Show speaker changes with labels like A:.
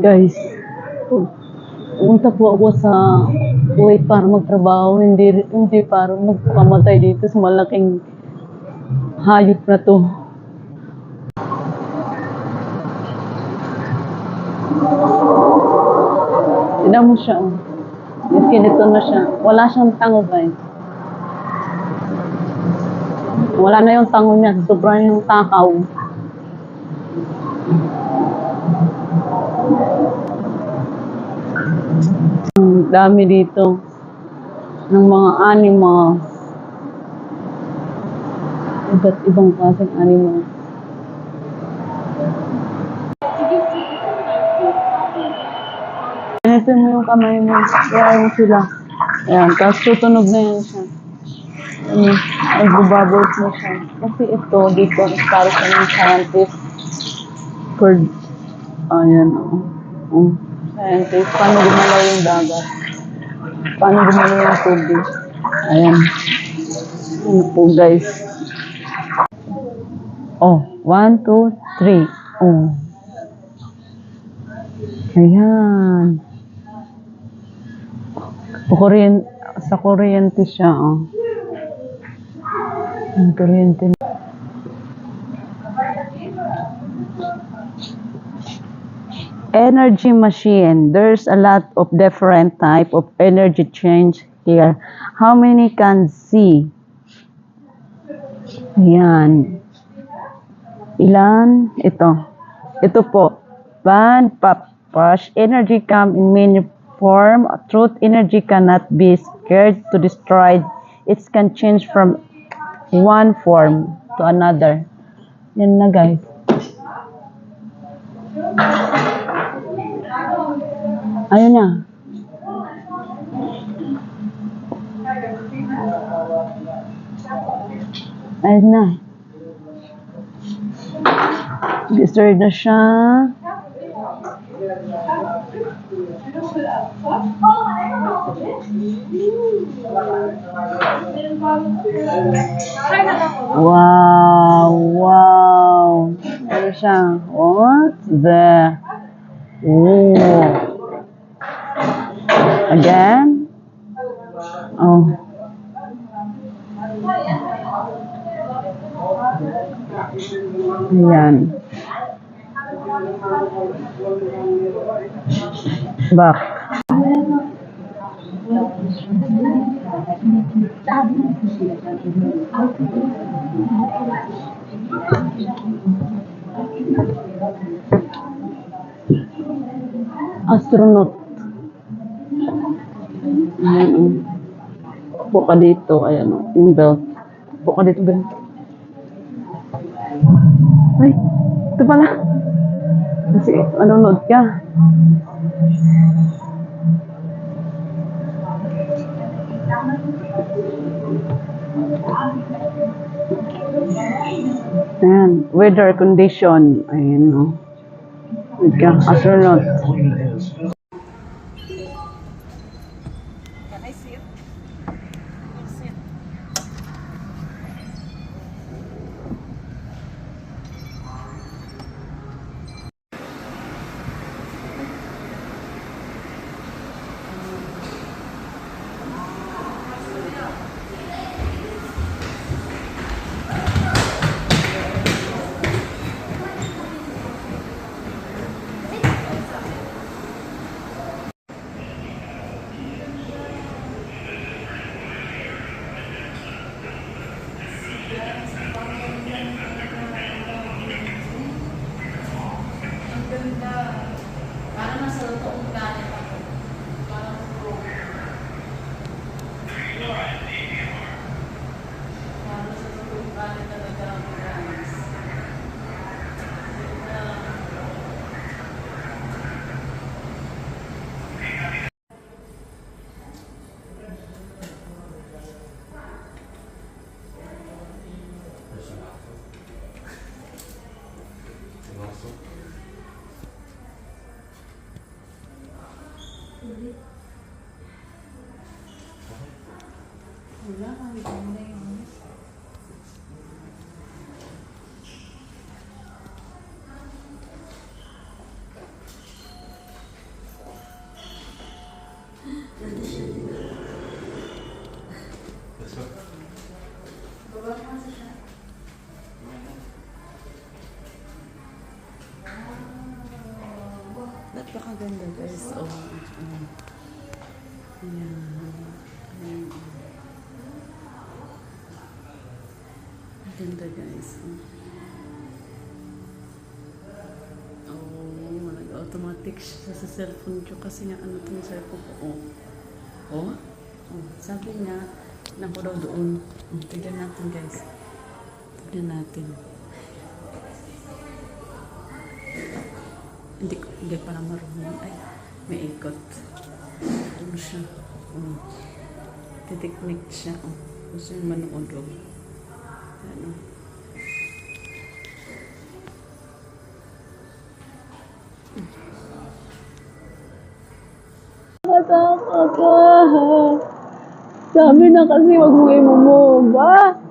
A: Guys, pumunta po ako sa Kuwait para magtrabaho, hindi para magpamatay dito sa malaking hayop na to. Tignan mo siya, oh. Skeleton na siya. Wala siyang tango, guys. Wala na yung tango niya. Sobrang yung takaw. Ang dami dito ng mga animals. Iba't ibang klaseng animals. Pinitin mo yung kamay mo. Kaya mo sila. Ayan. Tapos tutunog na yan siya. Nagbababot na siya. Kasi ito, dito, para sa ng scientist. Ayan, scientist. Paano gumalaw yung dagat? Paano gumalaw yung tubig? Ayan. Ano po, guys? Oh, 1, 2, 3. Oh. Ayan. Sa kuryente siya, oh. Ang kuryente. Energy machine. There's a lot of different type of energy change here. How many can see? Ayan. Ilan? Ito po. Band, push. Energy come in many form. Truth, energy cannot be scared to destroy. It can change from one form to another. Yan na, guys. Ayun na. Ayun na. Destroyed na siya. Wow! Wow! Ano siya? What the? Oh! Again? Oh. Ayan. Back. Astronaut. Upo ka dito. Ayan o. Yung belt. Upo ka dito. Ganito. Ay, ito pala. Kasi nanonood ka. Ayan. Weather condition. Ayan o. Astronaut.
B: Can I sit? We'll sit.
C: Wala, ang ganda yun. Napakaganda guys. Oh. Ayan. Ayan. Ang ganda guys. Oh, nag-automatic siya sa cellphone ko kasi nga ano itong cellphone ko. Oh. Oh. Oh. Sabi niya, naku daw doon. Oh, tignan natin guys. Tignan natin. Hindi pa na marunong. Ay, may ikot. Ano siya? Oh. Titiknik siya. Oh. Gusto yung manood. Oh. Ano?
A: Matakot ka. Sabi na kasi wag mo imumove, ah.